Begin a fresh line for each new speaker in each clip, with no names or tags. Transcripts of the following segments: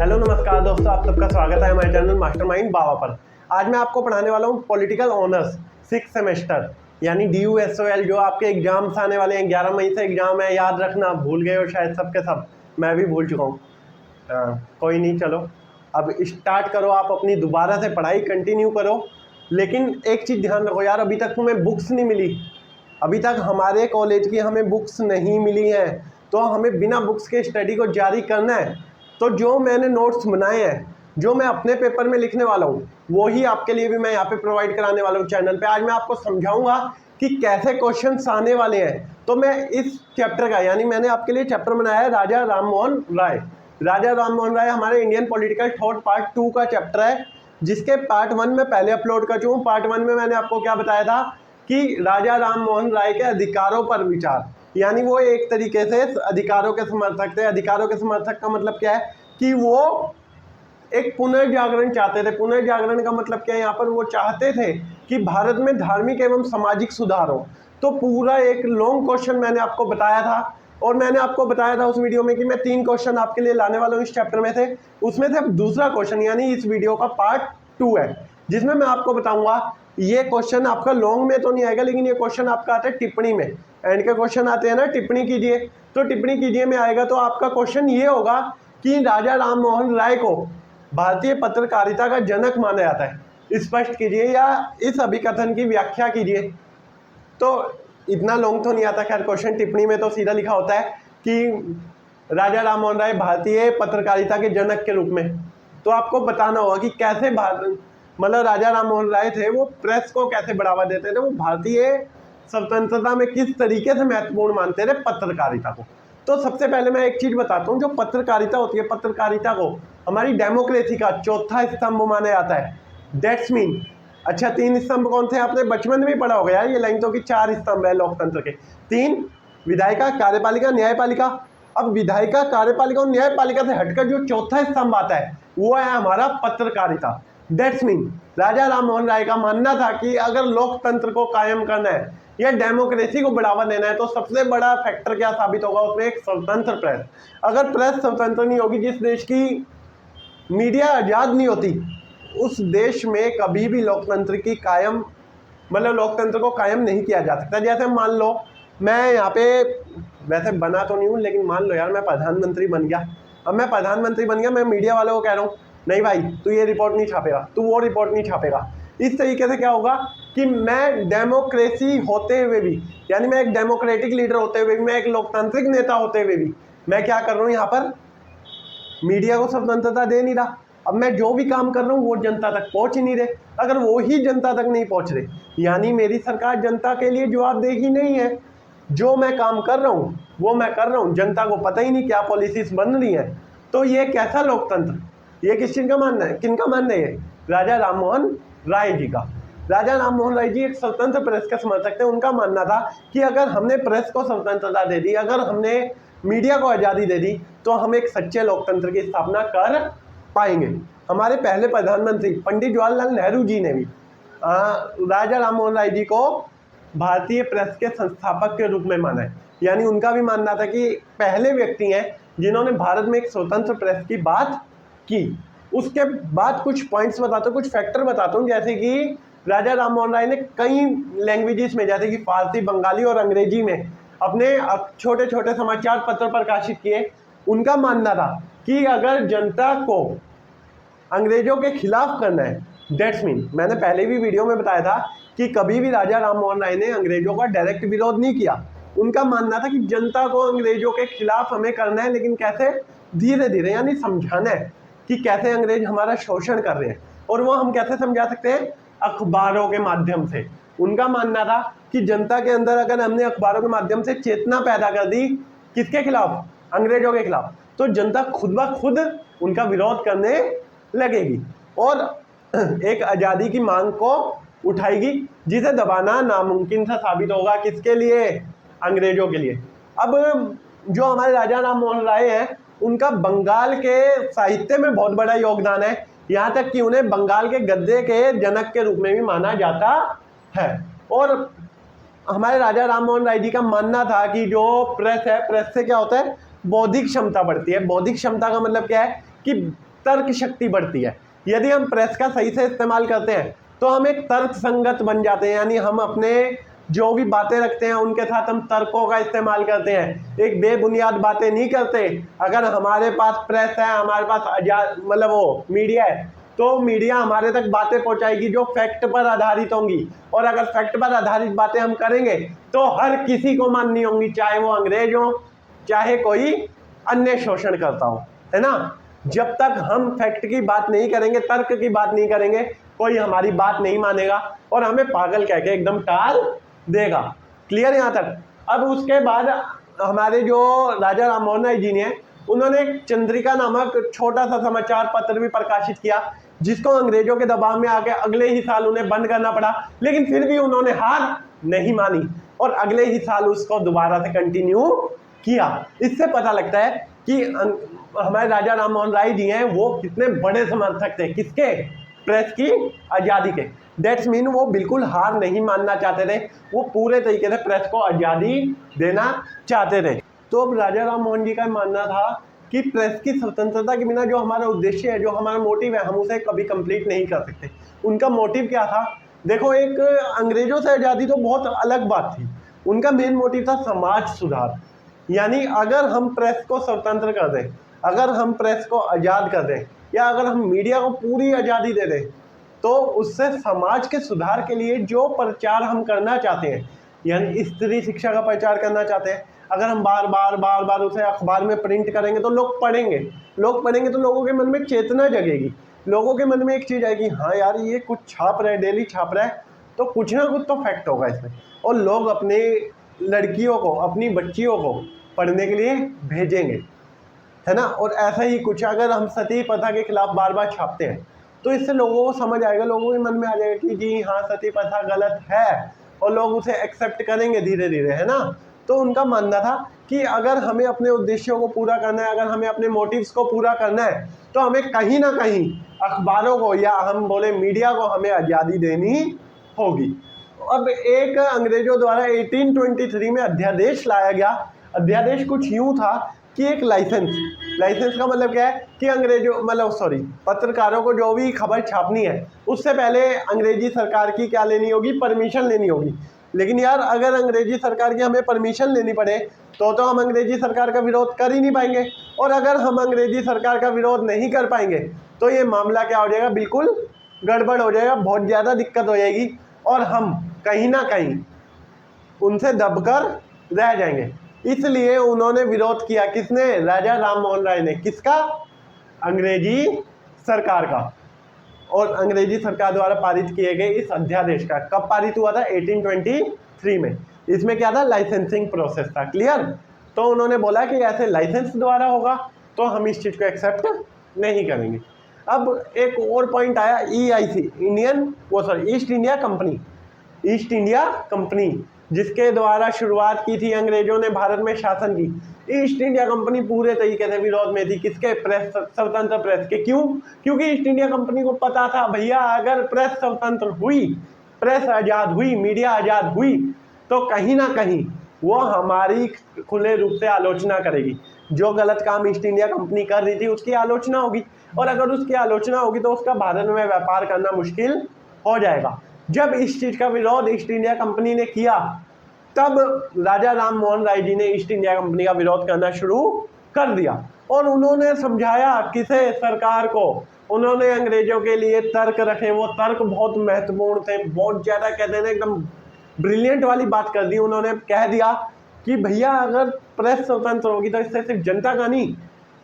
Hello नमस्कार दोस्तों, आप सबका स्वागत है हमारे चैनल मास्टरमाइंड बाबा पर। आज मैं आपको पढ़ाने वाला हूँ पॉलिटिकल ऑनर्स 6 सेमेस्टर यानी DUSOL। जो आपके एग्जाम्स आने वाले हैं, 11 मई से एग्जाम है, याद रखना। भूल गए हो शायद सबके सब, मैं भी भूल चुका हूँ। कोई नहीं, चलो अब स्टार्ट करो। आप अपनी दोबारा से पढ़ाई कंटिन्यू करो, लेकिन एक चीज़ ध्यान रखो यार, अभी तक तुम्हें बुक्स नहीं मिली। अभी तक हमारे कॉलेज की हमें बुक्स नहीं मिली हैं, तो हमें बिना बुक्स के स्टडी को जारी करना है। तो जो मैंने नोट्स बनाए हैं, जो मैं अपने पेपर में लिखने वाला हूँ, वो ही आपके लिए भी मैं यहाँ पे प्रोवाइड कराने वाला हूँ चैनल पे। आज मैं आपको समझाऊंगा कि कैसे क्वेश्चंस आने वाले हैं। तो मैं इस चैप्टर का, यानी मैंने आपके लिए चैप्टर बनाया है राजा राम मोहन राय। राजा राम मोहन राय हमारे इंडियन पॉलिटिकल थॉट पार्ट 2 का चैप्टर है, जिसके पार्ट 1 में पहले अपलोड कर चुका हूँ। पार्ट 1 में मैंने आपको क्या बताया था कि राजा राम मोहन राय के अधिकारों पर विचार, यानी वो एक तरीके से अधिकारों के समर्थक थे। अधिकारों के समर्थक का मतलब क्या है कि वो एक पुनर्जागरण चाहते थे। पुनर्जागरण का मतलब क्या है, यहाँ पर वो चाहते थे कि भारत में धार्मिक एवं सामाजिक सुधार हो। तो पूरा एक लॉन्ग क्वेश्चन मैंने आपको बताया था, और मैंने आपको बताया था उस वीडियो में कि मैं 3 क्वेश्चन आपके लिए लाने वाला हूँ इस चैप्टर में से। उसमें से अब दूसरा क्वेश्चन यानी इस वीडियो का पार्ट 2 है, जिसमें मैं आपको बताऊंगा। ये क्वेश्चन आपका लॉन्ग में तो नहीं आएगा, लेकिन ये क्वेश्चन आपका आता है टिप्पणी में। एंड के क्वेश्चन आते हैं ना, टिप्पणी कीजिए। तो टिप्पणी कीजिए में आएगा, तो आपका क्वेश्चन ये होगा कि राजा राम मोहन राय को भारतीय पत्रकारिता का जनक माना जाता है, स्पष्ट कीजिए या इस अभिकथन की व्याख्या कीजिए। तो इतना लॉन्ग तो नहीं आता खैर क्वेश्चन, टिप्पणी में तो सीधा लिखा होता है कि राजा राम मोहन राय भारतीय पत्रकारिता के जनक के रूप में। तो आपको बताना होगा कि कैसे मतलब राजा राम मोहन राय थे, वो प्रेस को कैसे बढ़ावा देते थे, वो भारतीय स्वतंत्रता में किस तरीके से महत्वपूर्ण मानते थे पत्रकारिता को। तो सबसे पहले मैं एक चीज़ बताता हूँ, जो पत्रकारिता होती है, पत्रकारिता को हमारी डेमोक्रेसी का चौथा स्तंभ माना जाता है। दैट्स मीन, अच्छा 3 स्तंभ कौन थे, आपने बचपन में भी पढ़ा होगा यार ये लाइन तो, कि 4 स्तंभ है लोकतंत्र के। 3, विधायिका, कार्यपालिका, न्यायपालिका। अब विधायिका, कार्यपालिका और न्यायपालिका से हटकर जो चौथा स्तंभ आता है, वो है हमारा पत्रकारिता। दैट्स मीन, राजा राम मोहन राय का मानना था कि अगर लोकतंत्र को कायम करना है या डेमोक्रेसी को बढ़ावा देना है, तो सबसे बड़ा फैक्टर क्या साबित होगा उसमें, एक स्वतंत्र प्रेस। अगर प्रेस स्वतंत्र नहीं होगी, जिस देश की मीडिया आज़ाद नहीं होती, उस देश में कभी भी लोकतंत्र की कायम, मतलब लोकतंत्र को कायम नहीं किया जा सकता। जैसे मान लो मैं यहाँ पे वैसे बना तो नहीं हूँ, लेकिन मान लो यार मैं प्रधानमंत्री बन गया। अब मैं प्रधानमंत्री बन गया, मैं मीडिया वालों को कह रहा हूँ नहीं भाई तू ये रिपोर्ट नहीं छापेगा, तू वो रिपोर्ट नहीं छापेगा। इस तरीके से क्या होगा कि मैं डेमोक्रेसी होते हुए भी, यानी मैं एक डेमोक्रेटिक लीडर होते हुए भी, मैं एक लोकतांत्रिक नेता होते हुए भी, मैं क्या कर रहा हूँ यहाँ पर, मीडिया को स्वतंत्रता दे नहीं रहा। अब मैं जो भी काम कर रहा हूँ वो जनता तक पहुँच ही नहीं रहे। अगर वो ही जनता तक नहीं पहुँच रहे, यानी मेरी सरकार जनता के लिए जवाबदेही नहीं है। जो मैं काम कर रहा हूँ वो मैं कर रहा हूँ, जनता को पता ही नहीं क्या पॉलिसीज बन रही हैं। तो ये कैसा लोकतंत्र, ये किस चीज़ का मानना है, किन का मानना है, राजा राम मोहन राय जी का। राजा राम मोहन राय जी एक स्वतंत्र प्रेस के समर्थक थे। उनका मानना था कि अगर हमने प्रेस को स्वतंत्रता दे दी, अगर हमने मीडिया को आज़ादी दे दी, तो हम एक सच्चे लोकतंत्र की स्थापना कर पाएंगे। हमारे पहले प्रधानमंत्री पंडित जवाहरलाल नेहरू जी ने भी राजा राम मोहन राय जी को भारतीय प्रेस के संस्थापक के रूप में माना है। यानी उनका भी मानना था कि पहले व्यक्ति हैं जिन्होंने भारत में एक स्वतंत्र प्रेस की बात की। उसके बाद कुछ पॉइंट्स बताता हूँ, कुछ फैक्टर बताता हूँ, जैसे कि राजा राम मोहन राय ने कई लैंग्वेजेस में, जैसे कि फारसी, बंगाली और अंग्रेजी में अपने छोटे छोटे समाचार पत्र प्रकाशित किए। उनका मानना था कि अगर जनता को अंग्रेजों के खिलाफ करना है, दैट्स मीन, मैंने पहले भी वीडियो में बताया था कि कभी भी राजा राम मोहन राय ने अंग्रेजों का डायरेक्ट विरोध नहीं किया। उनका मानना था कि जनता को अंग्रेजों के खिलाफ हमें करना है, लेकिन कैसे, धीरे धीरे, यानी समझाना है कि कैसे अंग्रेज हमारा शोषण कर रहे हैं, और वो हम कैसे समझा सकते हैं, अखबारों के माध्यम से। उनका मानना था कि जनता के अंदर अगर हमने अखबारों के माध्यम से चेतना पैदा कर दी, किसके खिलाफ, अंग्रेजों के खिलाफ, तो जनता खुद ब खुद उनका विरोध करने लगेगी और एक आज़ादी की मांग को उठाएगी, जिसे दबाना नामुमकिन सा साबित होगा। किसके लिए, अंग्रेजों के लिए। अब जो हमारे राजा राम मोहन राय हैं, उनका बंगाल के साहित्य में बहुत बड़ा योगदान है। यहाँ तक कि उन्हें बंगाल के गद्य के जनक के रूप में भी माना जाता है। और हमारे राजा राम मोहन राय जी का मानना था कि जो प्रेस है, प्रेस से क्या होता है, बौद्धिक क्षमता बढ़ती है। बौद्धिक क्षमता का मतलब क्या है कि तर्क शक्ति बढ़ती है। यदि हम प्रेस का सही से इस्तेमाल करते हैं तो हम एक तर्क संगत बन जाते हैं, यानी हम अपने जो भी बातें रखते हैं उनके साथ हम तर्कों का इस्तेमाल करते हैं, एक बेबुनियाद बातें नहीं करते। अगर हमारे पास प्रेस है, हमारे पास आजाद मतलब वो मीडिया है, तो मीडिया हमारे तक बातें पहुंचाएगी जो फैक्ट पर आधारित होंगी, और अगर फैक्ट पर आधारित बातें हम करेंगे तो हर किसी को माननी होंगी, चाहे वो अंग्रेज हो, चाहे कोई अन्य शोषण करता हो, है ना। जब तक हम फैक्ट की बात नहीं करेंगे, तर्क की बात नहीं करेंगे, कोई हमारी बात नहीं मानेगा और हमें पागल कह के एकदम टाल देगा। क्लियर यहाँ तक। अब उसके बाद हमारे जो राजा राम मोहन राय जी ने, उन्होंने एक चंद्रिका नामक छोटा सा समाचार पत्र भी प्रकाशित किया, जिसको अंग्रेजों के दबाव में आके अगले ही साल उन्हें बंद करना पड़ा, लेकिन फिर भी उन्होंने हार नहीं मानी और अगले ही साल उसको दोबारा से कंटिन्यू किया। इससे पता लगता है कि हमारे राजा राम मोहन राय जी हैं वो कितने बड़े समर्थक थे, किसके, प्रेस की आज़ादी के। दैट्स मीन वो बिल्कुल हार नहीं मानना चाहते थे, वो पूरे तरीके से प्रेस को आज़ादी देना चाहते थे। तो अब राजा राम मोहन जी का मानना था कि प्रेस की स्वतंत्रता के बिना जो हमारा उद्देश्य है, जो हमारा मोटिव है, हम उसे कभी कंप्लीट नहीं कर सकते। उनका मोटिव क्या था? देखो, एक अंग्रेजों से आज़ादी तो बहुत अलग बात थी, उनका मेन मोटिव था समाज सुधार। यानी अगर हम प्रेस को स्वतंत्र कर दें, अगर हम प्रेस को आज़ाद कर दें, या अगर हम मीडिया को पूरी आज़ादी दे दें, तो उससे समाज के सुधार के लिए जो प्रचार हम करना चाहते हैं, यानी स्त्री शिक्षा का प्रचार करना चाहते हैं, अगर हम बार बार उसे अखबार में प्रिंट करेंगे तो लोग पढ़ेंगे तो लोगों के मन में चेतना जगेगी, लोगों के मन में एक चीज़ आएगी, हाँ यार ये कुछ छाप रहा है, डेली छाप रहा है, तो कुछ ना कुछ तो फैक्ट होगा इसमें, और लोग अपने लड़कियों को, अपनी बच्चियों को पढ़ने के लिए भेजेंगे, है ना। और ऐसा ही कुछ अगर हम सती प्रथा के खिलाफ बार बार छापते हैं तो इससे लोगों को समझ आएगा, लोगों के मन में आ जाएगा कि जी हाँ, सती प्रथा गलत है, और लोग उसे एक्सेप्ट करेंगे धीरे धीरे, है ना। तो उनका मानना था कि अगर हमें अपने उद्देश्यों को पूरा करना है, अगर हमें अपने मोटिव्स को पूरा करना है, तो हमें कहीं ना कहीं अखबारों को, या हम बोले मीडिया को, हमें आज़ादी देनी होगी। अब एक अंग्रेजों द्वारा 1823 में अध्यादेश लाया गया। अध्यादेश कुछ यूँ था कि एक लाइसेंस का मतलब क्या है कि पत्रकारों को जो भी खबर छापनी है उससे पहले अंग्रेजी सरकार की क्या लेनी होगी, परमिशन लेनी होगी। लेकिन यार, अगर अंग्रेजी सरकार की हमें परमिशन लेनी पड़े तो हम अंग्रेजी सरकार का विरोध कर ही नहीं पाएंगे, और अगर हम अंग्रेजी सरकार का विरोध नहीं कर पाएंगे तो ये मामला क्या हो जाएगा, बिल्कुल गड़बड़ हो जाएगा, बहुत ज़्यादा दिक्कत हो जाएगी, और हम कहीं ना कहीं उनसे दबकर रह जाएंगे। इसलिए उन्होंने विरोध किया, किसने? राजा राम मोहन राय ने। किसका? अंग्रेजी सरकार का। और अंग्रेजी सरकार द्वारा पारित किए गए इस अध्यादेश का कब पारित हुआ था? 1823 में। इसमें क्या था? लाइसेंसिंग प्रोसेस था। क्लियर? तो उन्होंने बोला कि ऐसे लाइसेंस द्वारा होगा तो हम इस चीज़ को एक्सेप्ट नहीं करेंगे। अब एक और पॉइंट आया, EIC, ईस्ट इंडिया कंपनी, जिसके द्वारा शुरुआत की थी अंग्रेजों ने भारत में शासन की। ईस्ट इंडिया कंपनी पूरे तरीके से विरोध में थी, किसके? प्रेस, स्वतंत्र प्रेस के। क्यों? क्योंकि ईस्ट इंडिया कंपनी को पता था, भैया अगर प्रेस स्वतंत्र हुई, प्रेस आज़ाद हुई, मीडिया आज़ाद हुई, तो कहीं ना कहीं वो हमारी खुले रूप से आलोचना करेगी। जो गलत काम ईस्ट इंडिया कंपनी कर रही थी उसकी आलोचना होगी, और अगर उसकी आलोचना होगी तो उसका भारत में व्यापार करना मुश्किल हो जाएगा। जब इस चीज़ का विरोध ईस्ट इंडिया कंपनी ने किया, तब राजा राम मोहन राय जी ने ईस्ट इंडिया कंपनी का विरोध करना शुरू कर दिया, और उन्होंने समझाया किसे? सरकार को। उन्होंने अंग्रेजों के लिए तर्क रखे, वो तर्क बहुत महत्वपूर्ण थे, बहुत ज़्यादा, कहते हैं एकदम ब्रिलियंट वाली बात कर दी। उन्होंने कह दिया कि भैया अगर प्रेस स्वतंत्र होगी तो इससे सिर्फ जनता का नहीं,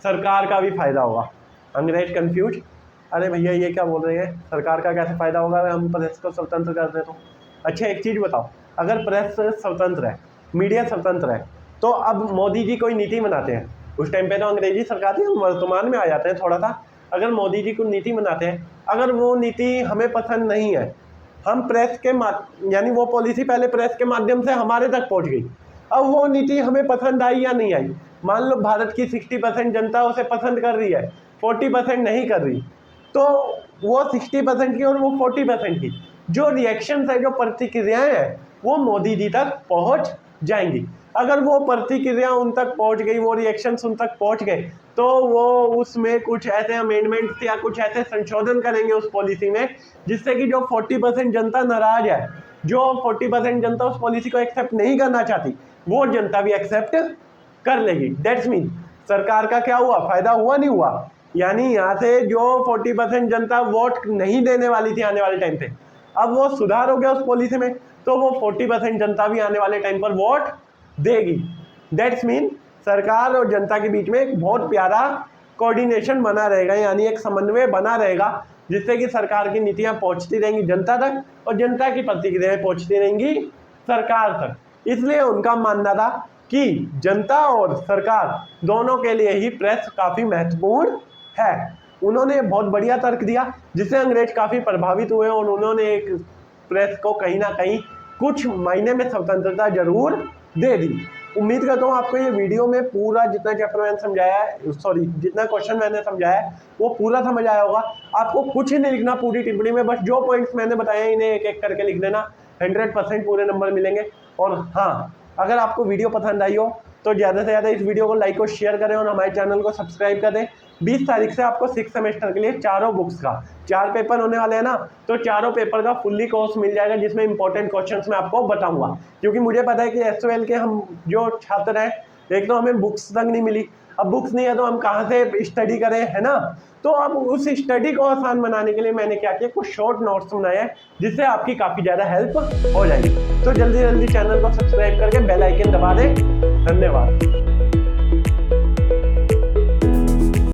सरकार का भी फायदा होगा। अंग्रेज कंफ्यूज, अरे भैया ये क्या बोल रहे हैं, सरकार का कैसे फ़ायदा होगा अगर हम प्रेस को स्वतंत्र कर दें तो? अच्छा एक चीज़ बताओ, अगर प्रेस स्वतंत्र है, मीडिया स्वतंत्र है, तो अब मोदी जी कोई नीति बनाते हैं, उस टाइम पे तो अंग्रेजी सरकार थी, हम वर्तमान में आ जाते हैं थोड़ा सा। अगर मोदी जी को नीति बनाते हैं, अगर वो नीति हमें पसंद नहीं है, हम प्रेस के यानी वो पॉलिसी पहले प्रेस के माध्यम से हमारे तक पहुँच गई, अब वो नीति हमें पसंद आई या नहीं आई, मान लो भारत की 60% जनता उसे पसंद कर रही है, 40% नहीं कर रही, तो वो 60% की और वो 40% की जो रिएक्शन है, जो प्रतिक्रियाएं हैं, वो मोदी जी तक पहुंच जाएंगी। अगर वो प्रतिक्रिया उन तक पहुंच गई, वो रिएक्शंस उन तक पहुंच गए, तो वो उसमें कुछ ऐसे अमेंडमेंट्स या कुछ ऐसे संशोधन करेंगे उस पॉलिसी में जिससे कि जो 40% जनता नाराज है, जो 40% जनता उस पॉलिसी को एक्सेप्ट नहीं करना चाहती, वो जनता भी एक्सेप्ट कर लेगी। दैट्स मीन सरकार का क्या हुआ, फायदा हुआ नहीं हुआ। यानी यहाँ से जो 40% जनता वोट नहीं देने वाली थी आने वाले टाइम पे, अब वो सुधार हो गया उस पॉलिसी में, तो वो 40% जनता भी आने वाले टाइम पर वोट देगी। दैट्स मीन सरकार और जनता के बीच में एक बहुत प्यारा कोऑर्डिनेशन बना रहेगा, यानी एक समन्वय बना रहेगा, जिससे कि सरकार की नीतियां पहुंचती रहेंगी जनता तक और जनता की प्रतिक्रियाएं पहुंचती रहेंगी सरकार तक। इसलिए उनका मानना था कि जनता और सरकार दोनों के लिए ही प्रेस काफ़ी महत्वपूर्ण है। उन्होंने बहुत बढ़िया तर्क दिया जिससे अंग्रेज काफ़ी प्रभावित हुए और उन्होंने एक प्रेस को कहीं ना कहीं कुछ महीने में स्वतंत्रता जरूर दे दी। उम्मीद करता हूँ आपको ये वीडियो में पूरा जितना चैप्टर मैंने समझाया है, जितना क्वेश्चन मैंने समझाया है वो पूरा समझ आया होगा। आपको कुछ ही नहीं लिखना पूरी टिप्पणी में, बस जो पॉइंट्स मैंने बताए हैं इन्हें एक एक करके लिख देना, 100% पूरे नंबर मिलेंगे। और हाँ, अगर आपको वीडियो पसंद आई हो तो ज़्यादा से ज़्यादा इस वीडियो को लाइक और शेयर करें और हमारे चैनल को सब्सक्राइब करें। 20 तारीख से आपको 6 सेमेस्टर के लिए चारों बुक्स का 4 पेपर होने वाले हैं ना, तो चारों पेपर का फुल्ली कोर्स मिल जाएगा जिसमें इंपॉर्टेंट क्वेश्चंस मैं आपको बताऊंगा। क्योंकि मुझे पता है कि एसओएल के हम जो छात्र हैं, एक तो हमें बुक्स तक नहीं मिली, अब बुक्स नहीं है तो हम कहाँ से स्टडी करें, है ना। तो अब उस स्टडी को आसान बनाने के लिए मैंने क्या किया, कुछ शॉर्ट नोट्स बनाए हैं जिससे आपकी काफ़ी ज़्यादा हेल्प हो जाएगी। तो जल्दी जल्दी चैनल को सब्सक्राइब करके बेल आइकन दबा दें। धन्यवाद।